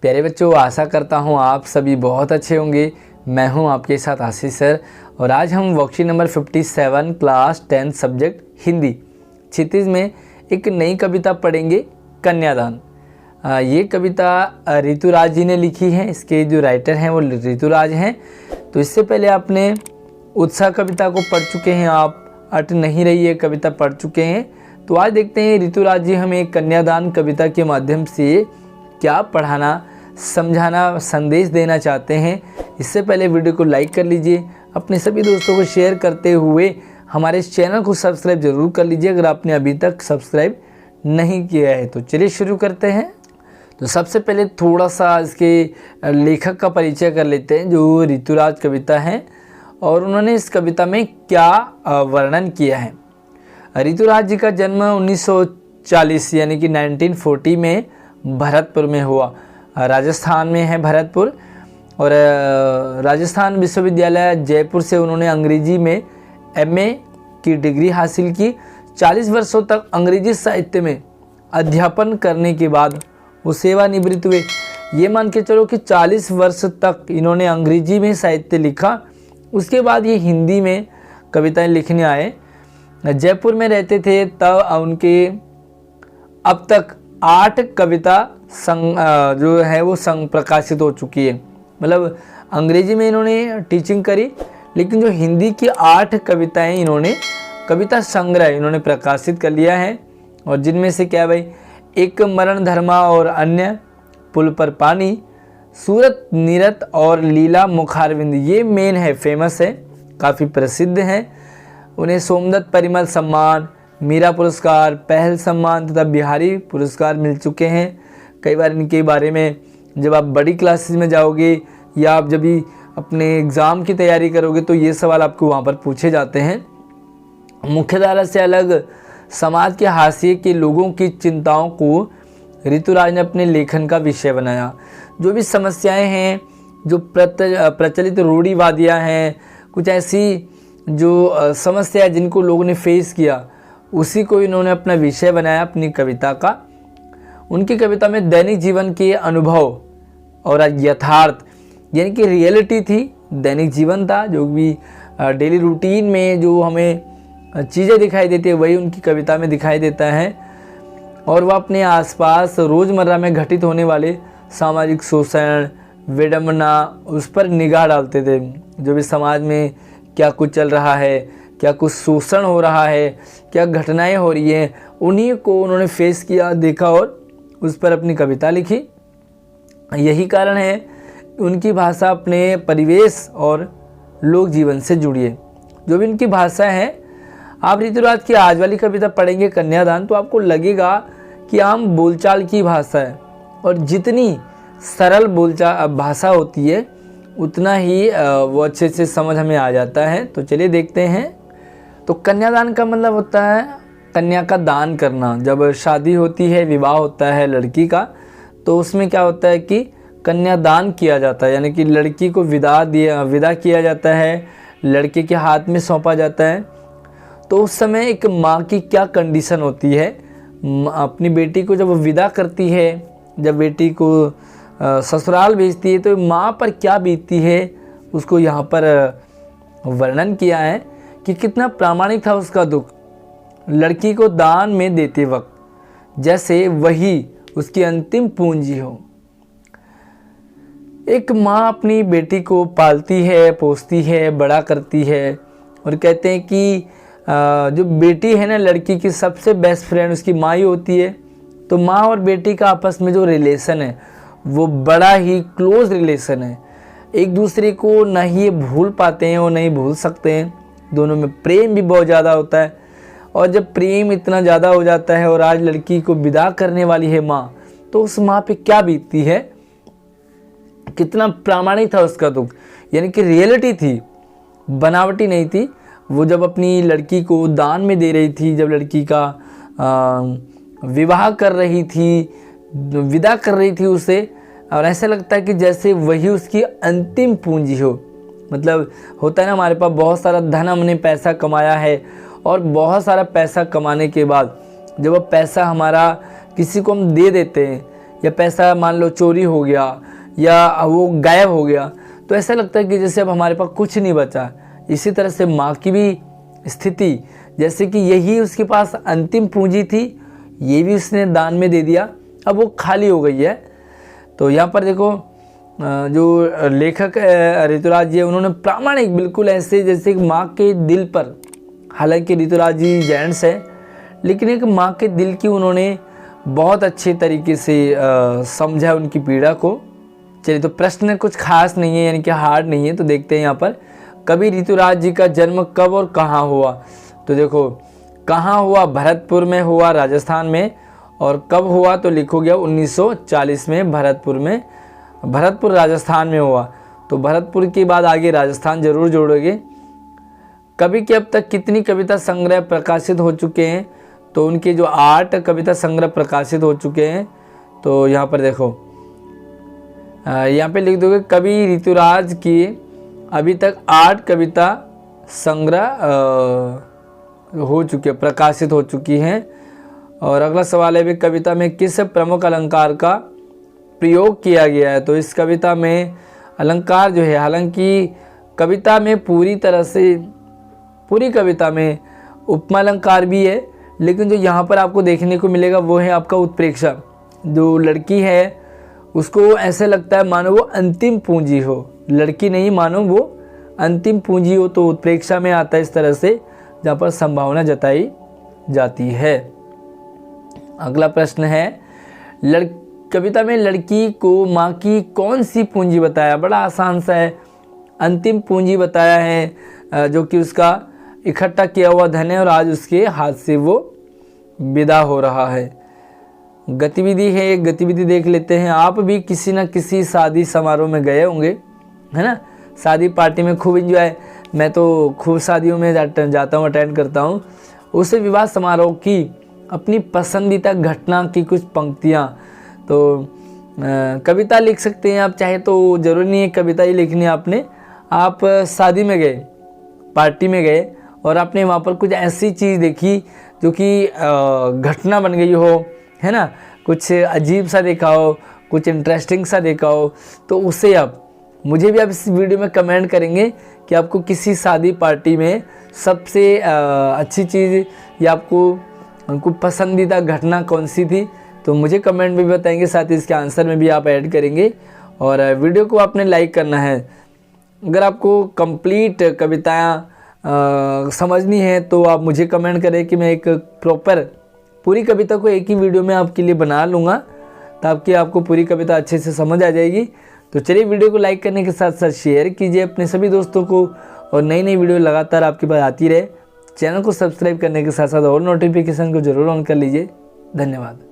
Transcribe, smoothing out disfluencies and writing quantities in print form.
प्यारे बच्चों, आशा करता हूँ आप सभी बहुत अच्छे होंगे। मैं हूँ आपके साथ आशीष सर और आज हम worksheet number 57 class 10 subject Hindi Kshitij में एक नई कविता पढ़ेंगे, कन्यादान। ये कविता ऋतुराज जी ने लिखी है। इसके जो राइटर हैं वो ऋतुराज हैं। तो इससे पहले आपने उत्साह कविता को पढ़ चुके हैं, आप अट नहीं रही है कविता पढ़ चुके हैं। तो आज देखते हैं ऋतुराज जी हमें कन्यादान कविता के माध्यम से क्या पढ़ाना, समझाना, संदेश देना चाहते हैं। इससे पहले वीडियो को लाइक कर लीजिए, अपने सभी दोस्तों को शेयर करते हुए हमारे इस चैनल को सब्सक्राइब जरूर कर लीजिए अगर आपने अभी तक सब्सक्राइब नहीं किया है। तो चलिए शुरू करते हैं। तो सबसे पहले थोड़ा सा इसके लेखक का परिचय कर लेते हैं, जो ऋतुराज कविता है और उन्होंने इस कविता में क्या वर्णन किया है। ऋतुराज जी का जन्म 1940 यानी कि 1940 में भरतपुर में हुआ। राजस्थान में है भरतपुर। और राजस्थान विश्वविद्यालय जयपुर से उन्होंने अंग्रेजी में MA की डिग्री हासिल की। 40 वर्षों तक अंग्रेजी साहित्य में अध्यापन करने के बाद वो सेवानिवृत्त हुए। ये मान के चलो कि 40 वर्ष तक इन्होंने अंग्रेजी में साहित्य लिखा। उसके बाद ये हिंदी में कविताएं लिखने आए। जयपुर में रहते थे तब उनके अब तक 8 कविता जो है वो प्रकाशित हो चुकी है। मतलब अंग्रेजी में इन्होंने टीचिंग करी, लेकिन जो हिंदी की 8 कविताएं इन्होंने कविता संग्रह इन्होंने प्रकाशित कर लिया है। और जिनमें से क्या भाई, एक मरण धर्मा और अन्य, पुल पर पानी, सूरत नीरत और लीला मुखारविंद, ये मेन है, फेमस है, काफ़ी प्रसिद्ध हैं। उन्हें सोमदत्त परिमल सम्मान, मीरा पुरस्कार, पहल सम्मान तथा बिहारी पुरस्कार मिल चुके हैं। कई बार इनके बारे में जब आप बड़ी क्लासेस में जाओगे या आप जब भी अपने एग्ज़ाम की तैयारी करोगे तो ये सवाल आपको वहाँ पर पूछे जाते हैं। मुख्यधारा से अलग समाज के हाशिए के लोगों की चिंताओं को ऋतुराज ने अपने लेखन का विषय बनाया। जो भी समस्याएं हैं, जो प्रचलित रूढ़िवादियाँ हैं, कुछ ऐसी जो समस्या है जिनको लोगों ने फेस किया, उसी को इन्होंने अपना विषय बनाया अपनी कविता का। उनकी कविता में दैनिक जीवन के अनुभव और यथार्थ यानी कि रियलिटी थी, दैनिक जीवन था, जो भी डेली रूटीन में जो हमें चीज़ें दिखाई देती है वही उनकी कविता में दिखाई देता है। और वह अपने आसपास रोज़मर्रा में घटित होने वाले सामाजिक शोषण, विडंबना, उस पर निगाह डालते थे। जो भी समाज में क्या कुछ चल रहा है, क्या कुछ शोषण हो रहा है, क्या घटनाएं हो रही हैं, उन्हीं को उन्होंने फेस किया, देखा और उस पर अपनी कविता लिखी। यही कारण है उनकी भाषा अपने परिवेश और लोक जीवन से जुड़ी है। जो भी उनकी भाषा है, आप ऋतुराज की आज वाली कविता पढ़ेंगे कन्यादान तो आपको लगेगा कि आम बोलचाल की भाषा है और जितनी सरल भाषा होती है उतना ही वो अच्छे से समझ हमें आ जाता है। तो चलिए देखते हैं। तो कन्यादान का मतलब होता है कन्या का दान करना। जब शादी होती है, विवाह होता है लड़की का, तो उसमें क्या होता है कि कन्यादान किया जाता है, यानी कि लड़की को विदा किया जाता है, लड़के के हाथ में सौंपा जाता है। तो उस समय एक माँ की क्या कंडीशन होती है, अपनी बेटी को जब वो विदा करती है, जब बेटी को ससुराल भेजती है, तो माँ पर क्या बीतती है उसको यहाँ पर वर्णन किया है कि कितना प्रामाणिक था उसका दुख लड़की को दान में देते वक्त, जैसे वही उसकी अंतिम पूंजी हो। एक माँ अपनी बेटी को पालती है, पोसती है, बड़ा करती है और कहते हैं कि जो बेटी है ना, लड़की की सबसे बेस्ट फ्रेंड उसकी माँ ही होती है। तो माँ और बेटी का आपस में जो रिलेशन है वो बड़ा ही क्लोज रिलेशन है। एक दूसरे को ना ही ये भूल पाते हैं और नहीं भूल सकते हैं। दोनों में प्रेम भी बहुत ज़्यादा होता है। और जब प्रेम इतना ज़्यादा हो जाता है और आज लड़की को विदा करने वाली है माँ, तो उस माँ पे क्या बीतती है, कितना प्रामाणिक था उसका दुख, यानी कि रियलिटी थी, बनावटी नहीं थी। वो जब अपनी लड़की को दान में दे रही थी, जब लड़की का विवाह कर रही थी, विदा कर रही थी उसे, और ऐसा लगता है कि जैसे वही उसकी अंतिम पूंजी हो। मतलब होता है ना, हमारे पास बहुत सारा धन, हमने पैसा कमाया है और बहुत सारा पैसा कमाने के बाद जब वो पैसा हमारा किसी को हम दे देते हैं या पैसा मान लो चोरी हो गया या वो गायब हो गया, तो ऐसा लगता है कि जैसे अब हमारे पास कुछ नहीं बचा। इसी तरह से माँ की भी स्थिति, जैसे कि यही उसके पास अंतिम पूंजी थी, ये भी उसने दान में दे दिया, अब वो खाली हो गई है। तो यहाँ पर देखो जो लेखक ऋतुराज जी उन्होंने प्रामाणिक बिल्कुल ऐसे जैसे माँ के दिल पर, हालांकि ऋतुराज जी जेंट्स है लेकिन एक माँ के दिल की उन्होंने बहुत अच्छे तरीके से समझा उनकी पीड़ा को। चलिए, तो प्रश्न कुछ खास नहीं है, यानी कि हार्ड नहीं है। तो देखते हैं यहाँ पर, कवि ऋतुराज जी का जन्म कब और कहाँ हुआ। तो देखो कहाँ हुआ, भरतपुर में हुआ राजस्थान में, और कब हुआ तो लिखोगे 1940 में भरतपुर राजस्थान में हुआ। तो भरतपुर के बाद आगे राजस्थान जरूर जोड़ोगे। कवि के अब तक कितनी कविता संग्रह प्रकाशित हो चुके हैं, तो उनके जो 8 कविता संग्रह प्रकाशित हो चुके हैं। तो यहाँ पर देखो यहाँ पे लिख दोगे कवि ऋतुराज की अभी तक 8 कविता संग्रह हो चुके, प्रकाशित हो चुकी हैं। और अगला सवाल है भी, कविता में किस प्रमुख अलंकार का प्रयोग किया गया है। तो इस कविता में अलंकार जो है, हालांकि कविता में पूरी कविता में उपमा अलंकार भी है, लेकिन जो यहाँ पर आपको देखने को मिलेगा वो है आपका उत्प्रेक्षा। जो लड़की है उसको ऐसे लगता है मानो वो अंतिम पूंजी हो, लड़की नहीं मानो वो अंतिम पूंजी हो, तो उत्प्रेक्षा में आता है इस तरह से, जहाँ पर संभावना जताई जाती है। अगला प्रश्न है, कविता में लड़की को माँ की कौन सी पूंजी बताया। बड़ा आसान सा है, अंतिम पूंजी बताया है, जो कि उसका इकट्ठा किया हुआ धन है और आज उसके हाथ से वो विदा हो रहा है। गतिविधि है, एक गतिविधि देख लेते हैं। आप भी किसी न किसी शादी समारोह में गए होंगे, है ना, शादी पार्टी में खूब एंजॉय, मैं तो खूब शादियों में जाता हूँ, अटेंड करता हूँ। उस विवाह समारोह की अपनी पसंदीदा घटना की कुछ पंक्तियाँ, तो कविता लिख सकते हैं आप चाहे, तो ज़रूरी नहीं है कविता ही लिखनी है आपने। आप शादी में गए, पार्टी में गए और आपने वहाँ पर कुछ ऐसी चीज़ देखी जो कि घटना बन गई हो, है ना, कुछ अजीब सा देखा हो, कुछ इंटरेस्टिंग सा देखा हो, तो उसे आप मुझे भी आप इस वीडियो में कमेंट करेंगे कि आपको किसी शादी पार्टी में सबसे अच्छी चीज़ या आपको पसंदीदा घटना कौन सी थी, तो मुझे कमेंट में भी बताएंगे, साथ ही इसके आंसर में भी आप ऐड करेंगे। और वीडियो को आपने लाइक करना है। अगर आपको कंप्लीट कविताएं समझनी है तो आप मुझे कमेंट करें कि मैं एक प्रॉपर पूरी कविता को एक ही वीडियो में आपके लिए बना लूँगा, ताकि आपको पूरी कविता अच्छे से समझ आ जाएगी। तो चलिए, वीडियो को लाइक करने के साथ साथ शेयर कीजिए अपने सभी दोस्तों को, और नई नई वीडियो लगातार आपके पास आती रहे। चैनल को सब्सक्राइब करने के साथ साथ और नोटिफिकेशन को जरूर ऑन कर लीजिए। धन्यवाद।